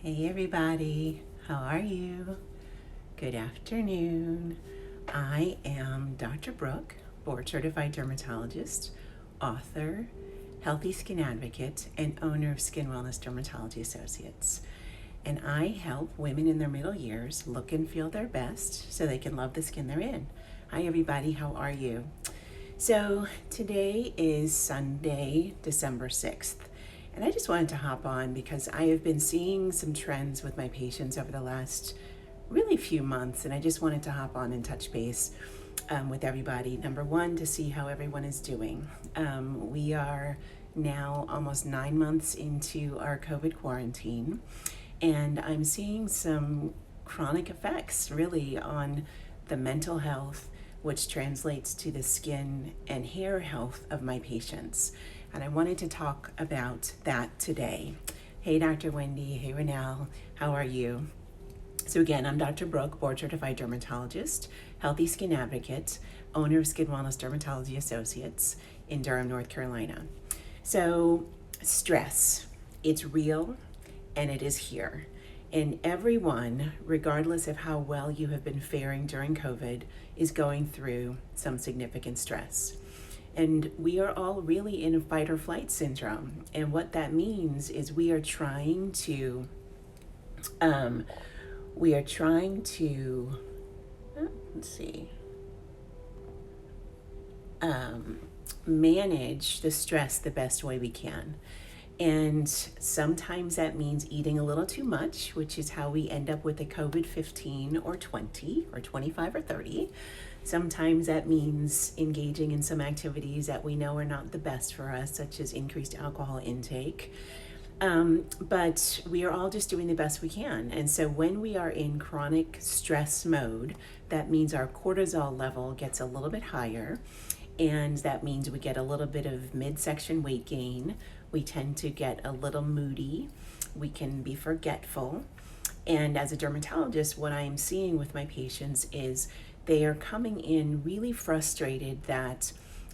Hey everybody, how are you? Good afternoon. I am Dr. Brooke, board certified dermatologist, author, healthy skin advocate, and owner of Skin Wellness Dermatology Associates. And I help women in their middle years look and feel their best so they can love the skin they're in. Hi everybody, how are you? So today is Sunday, December 6th. And I just wanted to hop on because I have been seeing some trends with my patients over the last really few months, and I just wanted to hop on and touch base with everybody. Number one, to see how everyone is doing. We are now almost 9 months into our COVID quarantine, and I'm seeing some chronic effects really on the mental health, which translates to the skin and hair health of my patients. And I wanted to talk about that today. Hey, Dr. Wendy. Hey, Renelle. How are you? So again, I'm Dr. Brooke, board certified dermatologist, healthy skin advocate, owner of Skin Wellness Dermatology Associates in Durham, North Carolina. So stress, it's real and it is here. And everyone, regardless of how well you have been faring during COVID, is going through some significant stress. And we are all really in a fight or flight syndrome. And what that means is we are trying to, um, we are trying to, let's see, manage the stress the best way we can. And sometimes that means eating a little too much, which is how we end up with a COVID 15 or 20 or 25 or 30. Sometimes that means engaging in some activities that we know are not the best for us, such as increased alcohol intake. But we are all just doing the best we can. And so when we are in chronic stress mode, that means our cortisol level gets a little bit higher. And that means we get a little bit of midsection weight gain. We tend to get a little moody. We can be forgetful. And as a dermatologist, what I'm seeing with my patients is they are coming in really frustrated that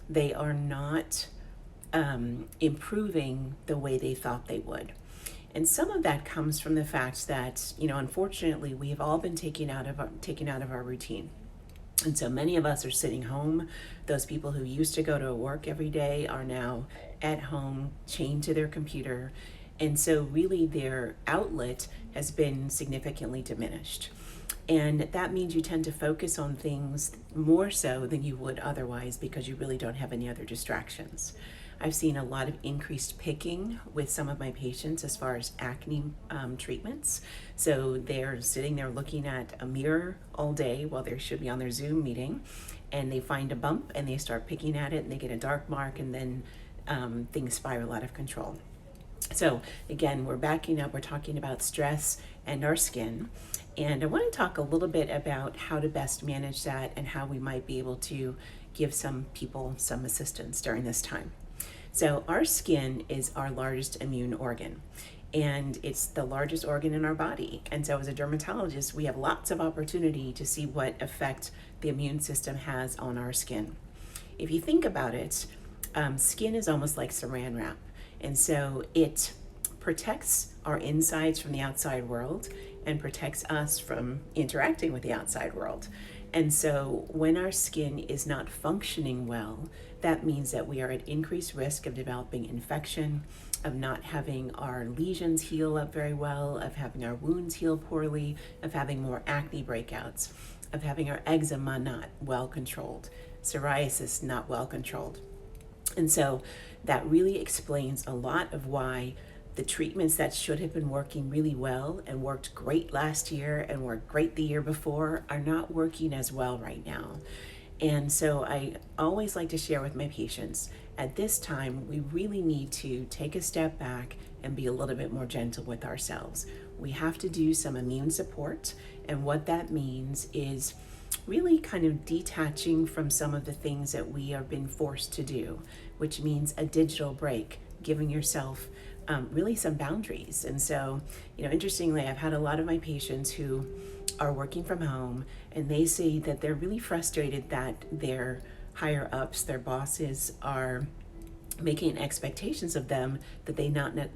they are not improving the way they thought they would. And some of that comes from the fact that, unfortunately, we have all been taken out of our routine. And so many of us are sitting home. Those people who used to go to work every day are now at home, chained to their computer. And so really their outlet has been significantly diminished. And that means you tend to focus on things more so than you would otherwise because you really don't have any other distractions. I've seen a lot of increased picking with some of my patients as far as acne treatments. So they're sitting there looking at a mirror all day while they should be on their Zoom meeting, and they find a bump and they start picking at it and they get a dark mark, and then things spiral out of control. So again, we're backing up, we're talking about stress and our skin. And I want to talk a little bit about how to best manage that and how we might be able to give some people some assistance during this time. So our skin is our largest immune organ, and it's the largest organ in our body. And so as a dermatologist, we have lots of opportunity to see what effect the immune system has on our skin. If you think about it, skin is almost like saran wrap. And so it protects our insides from the outside world and protects us from interacting with the outside world. And so when our skin is not functioning well, that means that we are at increased risk of developing infection, of not having our lesions heal up very well, of having our wounds heal poorly, of having more acne breakouts, of having our eczema not well controlled, psoriasis not well controlled. And so that really explains a lot of why the treatments that should have been working really well and worked great last year and worked great the year before are not working as well right now. And so I always like to share with my patients, at this time, we really need to take a step back and be a little bit more gentle with ourselves. We have to do some immune support. And what that means is really kind of detaching from some of the things that we have been forced to do, which means a digital break, giving yourself really some boundaries. And so, interestingly, I've had a lot of my patients who are working from home, and they say that they're really frustrated that their higher ups, their bosses, are making expectations of them that they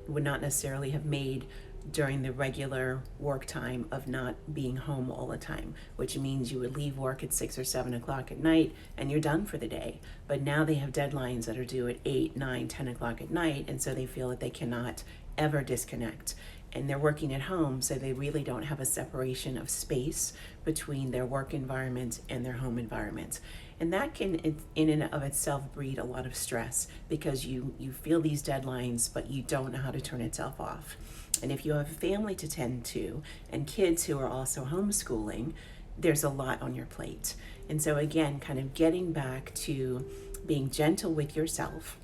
would not necessarily have made during the regular work time of not being home all the time, which means you would leave work at 6 or 7 o'clock at night and you're done for the day. But now they have deadlines that are due at 8, 9, 10 o'clock at night, and so they feel that they cannot ever disconnect. And they're working at home, so they really don't have a separation of space between their work environment and their home environment. And that can, in and of itself, breed a lot of stress because you feel these deadlines, but you don't know how to turn itself off. And if you have a family to tend to and kids who are also homeschooling, there's a lot on your plate. And so again, kind of getting back to being gentle with yourself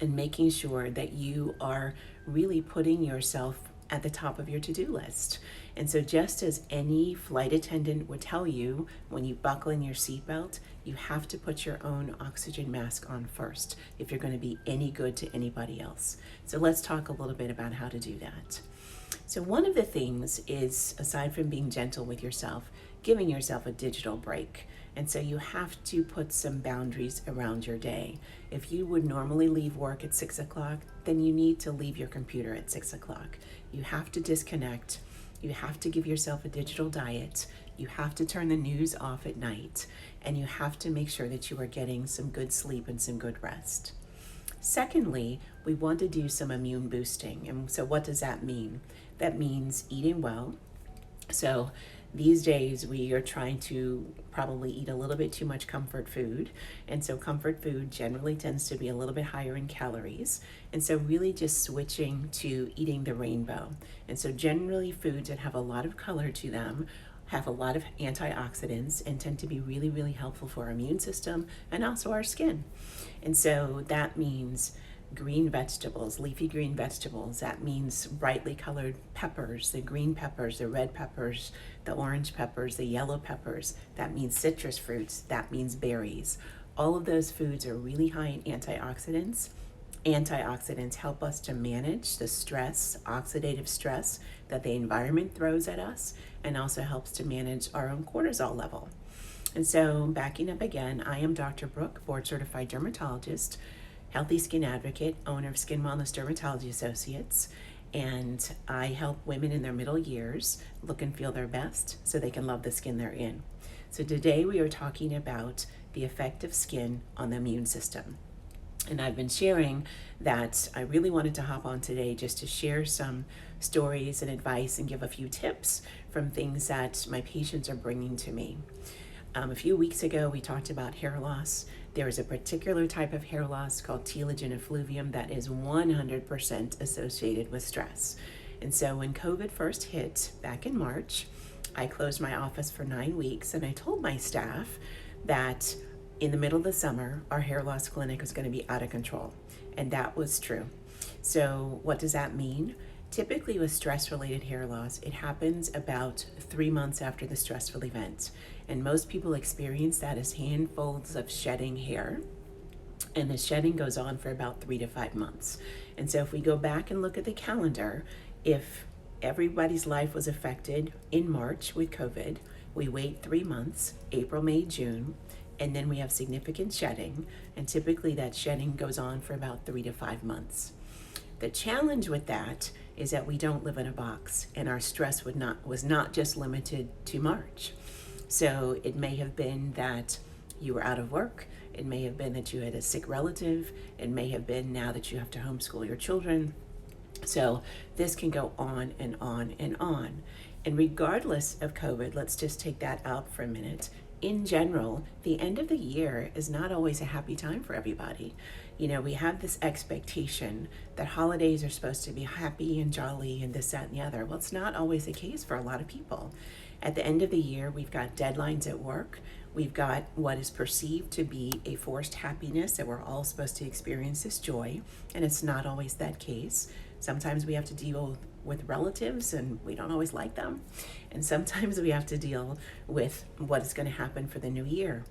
and making sure that you are really putting yourself at the top of your to-do list. And so just as any flight attendant would tell you when you buckle in your seatbelt, you have to put your own oxygen mask on first if you're going to be any good to anybody else. So let's talk a little bit about how to do that. So one of the things is, aside from being gentle with yourself, giving yourself a digital break. And so you have to put some boundaries around your day. If you would normally leave work at 6 o'clock, then you need to leave your computer at 6 o'clock. You have to disconnect. You have to give yourself a digital diet. You have to turn the news off at night. And you have to make sure that you are getting some good sleep and some good rest. Secondly, we want to do some immune boosting. And so what does that mean? That means eating well. So these days we are trying to probably eat a little bit too much comfort food. And so comfort food generally tends to be a little bit higher in calories. And so really just switching to eating the rainbow. And so generally foods that have a lot of color to them have a lot of antioxidants and tend to be really, really helpful for our immune system and also our skin. And so that means green vegetables, leafy green vegetables. That means brightly colored peppers, the green peppers, the red peppers, the orange peppers, the yellow peppers. That means citrus fruits. That means berries. All of those foods are really high in antioxidants. Antioxidants help us to manage the stress, oxidative stress that the environment throws at us, and also helps to manage our own cortisol level. And so backing up again, I am Dr. Brooke, board certified dermatologist, healthy skin advocate, owner of Skin Wellness Dermatology Associates, and I help women in their middle years look and feel their best so they can love the skin they're in. So today we are talking about the effect of skin on the immune system. And I've been sharing that I really wanted to hop on today just to share some stories and advice and give a few tips from things that my patients are bringing to me. A few weeks ago, we talked about hair loss. There is a particular type of hair loss called telogen effluvium that is 100% associated with stress. And so when COVID first hit back in March, I closed my office for 9 weeks and I told my staff that in the middle of the summer, our hair loss clinic was going to be out of control. And that was true. So what does that mean? Typically with stress-related hair loss, it happens about 3 months after the stressful event. And most people experience that as handfuls of shedding hair. And the shedding goes on for about 3 to 5 months. And so if we go back and look at the calendar, if everybody's life was affected in March with COVID, we wait 3 months, April, May, June, and then we have significant shedding. And typically that shedding goes on for about 3 to 5 months. The challenge with that is that we don't live in a box, and our stress was not just limited to March. So it may have been that you were out of work. It may have been that you had a sick relative. It may have been now that you have to homeschool your children. So this can go on and on and on. And regardless of COVID, let's just take that out for a minute. In general, the end of the year is not always a happy time for everybody. You know, we have this expectation that holidays are supposed to be happy and jolly and this, that, and the other. Well, it's not always the case for a lot of people. At the end of the year, we've got deadlines at work. We've got what is perceived to be a forced happiness that we're all supposed to experience as joy, and it's not always that case. Sometimes we have to deal with relatives and we don't always like them. And sometimes we have to deal with what is going to happen for the new year,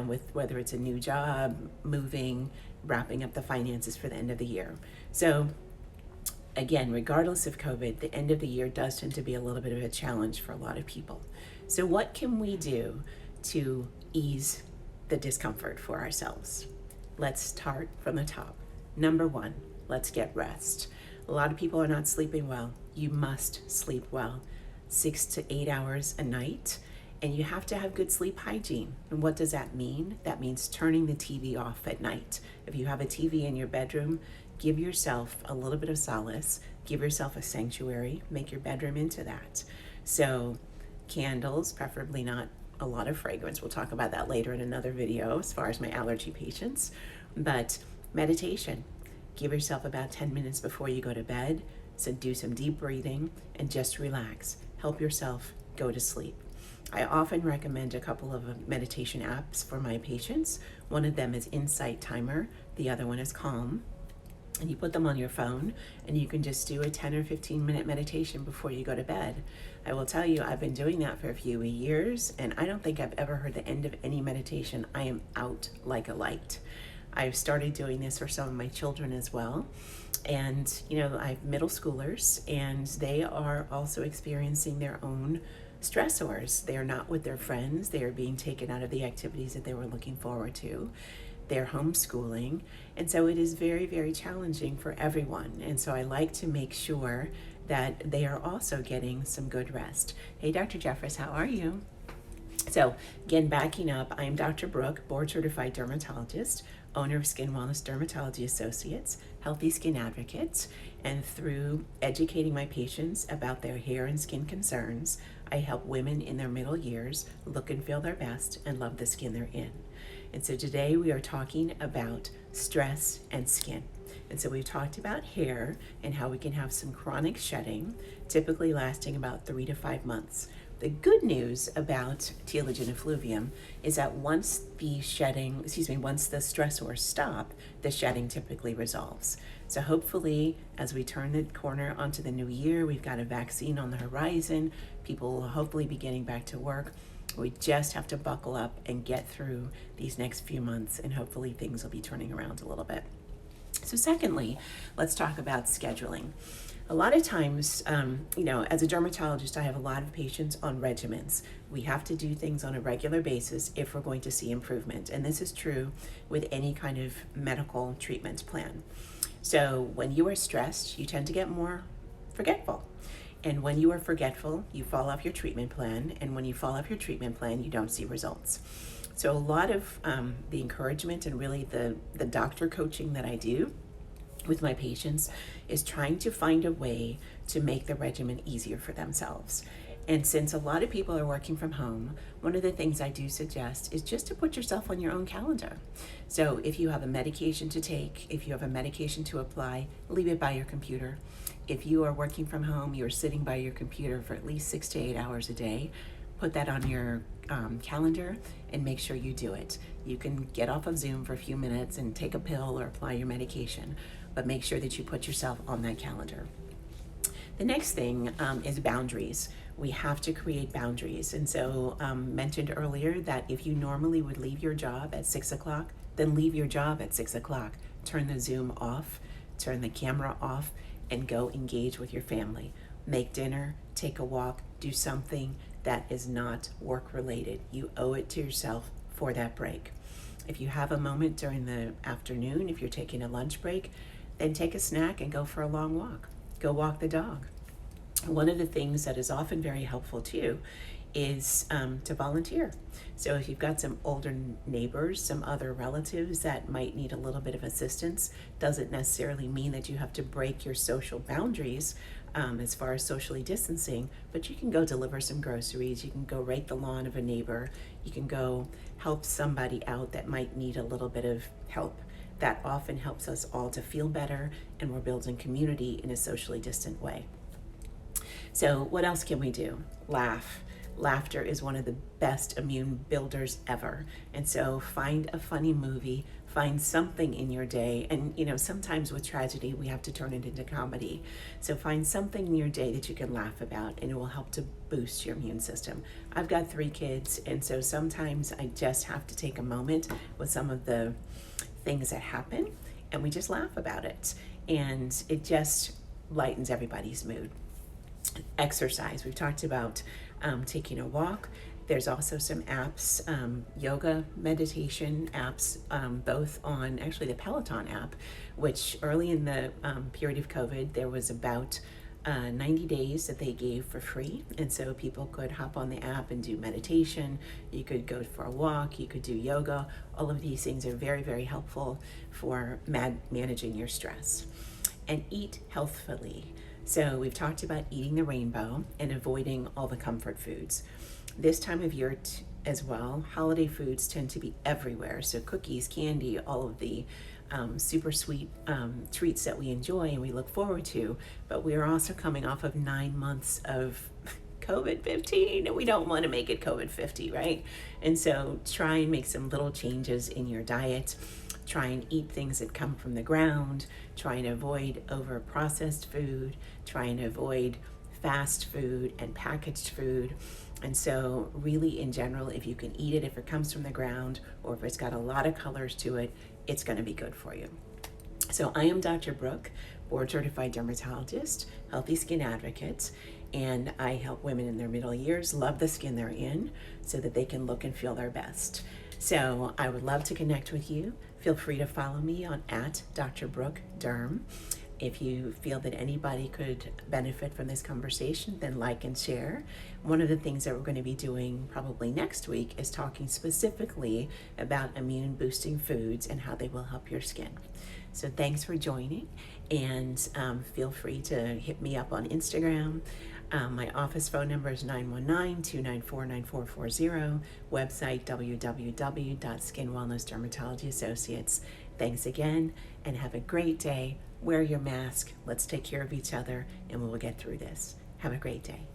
with whether it's a new job, moving, wrapping up the finances for the end of the year. So again, regardless of COVID, the end of the year does tend to be a little bit of a challenge for a lot of people. So what can we do to ease the discomfort for ourselves? Let's start from the top. Number one, let's get rest. A lot of people are not sleeping well. You must sleep well, 6 to 8 hours a night. And you have to have good sleep hygiene. And what does that mean? That means turning the TV off at night. If you have a TV in your bedroom, give yourself a little bit of solace, give yourself a sanctuary, make your bedroom into that. So candles, preferably not a lot of fragrance. We'll talk about that later in another video as far as my allergy patients. But meditation, give yourself about 10 minutes before you go to bed. So do some deep breathing and just relax. Help yourself go to sleep. I often recommend a couple of meditation apps for my patients. One of them is Insight Timer. The other one is Calm. And you put them on your phone and you can just do a 10 or 15 minute meditation before you go to bed. I will tell you, I've been doing that for a few years and I don't think I've ever heard the end of any meditation. I am out like a light. I've started doing this for some of my children as well. And, I have middle schoolers and they are also experiencing their own stressors. They are not with their friends. They are being taken out of the activities that they were looking forward to. They're homeschooling. And so it is very, very challenging for everyone. And so I like to make sure that they are also getting some good rest. Hey, Dr. Jeffress, how are you? So again, backing up, I am Dr. Brooke, board certified dermatologist, owner of Skin Wellness Dermatology Associates, Healthy Skin Advocates, and through educating my patients about their hair and skin concerns, I help women in their middle years look and feel their best and love the skin they're in. And so today we are talking about stress and skin. And so we've talked about hair and how we can have some chronic shedding, typically lasting about 3 to 5 months. The good news about telogen effluvium is that once the stressors stop, the shedding typically resolves. So hopefully, as we turn the corner onto the new year, we've got a vaccine on the horizon, people will hopefully be getting back to work. We just have to buckle up and get through these next few months, and hopefully things will be turning around a little bit. So secondly, let's talk about scheduling. A lot of times, as a dermatologist, I have a lot of patients on regimens. We have to do things on a regular basis if we're going to see improvement. And this is true with any kind of medical treatment plan. So when you are stressed, you tend to get more forgetful. And when you are forgetful, you fall off your treatment plan. And when you fall off your treatment plan, you don't see results. So a lot of the encouragement and really the doctor coaching that I do with my patients is trying to find a way to make the regimen easier for themselves. And since a lot of people are working from home, one of the things I do suggest is just to put yourself on your own calendar. So if you have a medication to take, if you have a medication to apply, leave it by your computer. If you are working from home, you're sitting by your computer for at least 6 to 8 hours a day, put that on your calendar and make sure you do it. You can get off of Zoom for a few minutes and take a pill or apply your medication, but make sure that you put yourself on that calendar. The next thing is boundaries. We have to create boundaries. And so mentioned earlier that if you normally would leave your job at 6 o'clock, then leave your job at 6 o'clock. Turn the Zoom off, turn the camera off, and go engage with your family. Make dinner, take a walk, do something that is not work related. You owe it to yourself for that break. If you have a moment during the afternoon, if you're taking a lunch break, then take a snack and go for a long walk. Go walk the dog. One of the things that is often very helpful too is to volunteer. So if you've got some older neighbors, some other relatives that might need a little bit of assistance, doesn't necessarily mean that you have to break your social boundaries as far as socially distancing, but you can go deliver some groceries, you can go rake the lawn of a neighbor, you can go help somebody out that might need a little bit of help. That often helps us all to feel better, and we're building community in a socially distant way. So what else can we do? Laugh. Laughter is one of the best immune builders ever. And so find a funny movie, find something in your day. And sometimes with tragedy, we have to turn it into comedy. So find something in your day that you can laugh about, and it will help to boost your immune system. I've got 3 kids, and so sometimes I just have to take a moment with some of the things that happen, and we just laugh about it. And it just lightens everybody's mood. Exercise. We've talked about taking a walk. There's also some apps, yoga meditation apps, both on actually the Peloton app, which early in the period of COVID, there was about 90 days that they gave for free. And so people could hop on the app and do meditation. You could go for a walk, you could do yoga. All of these things are very, very helpful for managing your stress. And eat healthfully. So we've talked about eating the rainbow and avoiding all the comfort foods. This time of year as well, holiday foods tend to be everywhere. So cookies, candy, all of the super sweet treats that we enjoy and we look forward to. But we are also coming off of 9 months of COVID-15, and we don't want to make it COVID-50, right? And so try and make some little changes in your diet. Try and eat things that come from the ground. Try and avoid over-processed food. Try and avoid fast food and packaged food. And so really in general, if you can eat it, if it comes from the ground or if it's got a lot of colors to it, it's going to be good for you. So I am Dr. Brooke, board certified dermatologist, healthy skin advocate, and I help women in their middle years love the skin they're in so that they can look and feel their best. So I would love to connect with you. Feel free to follow me on @DrBrookeDerm. If you feel that anybody could benefit from this conversation, then like and share. One of the things that we're going to be doing probably next week is talking specifically about immune boosting foods and how they will help your skin. So thanks for joining, and feel free to hit me up on Instagram. My office phone number is 919-294-9440, website www.skinwellnessdermatologyassociates. Thanks again, and have a great day. Wear your mask. Let's take care of each other, and we will get through this. Have a great day.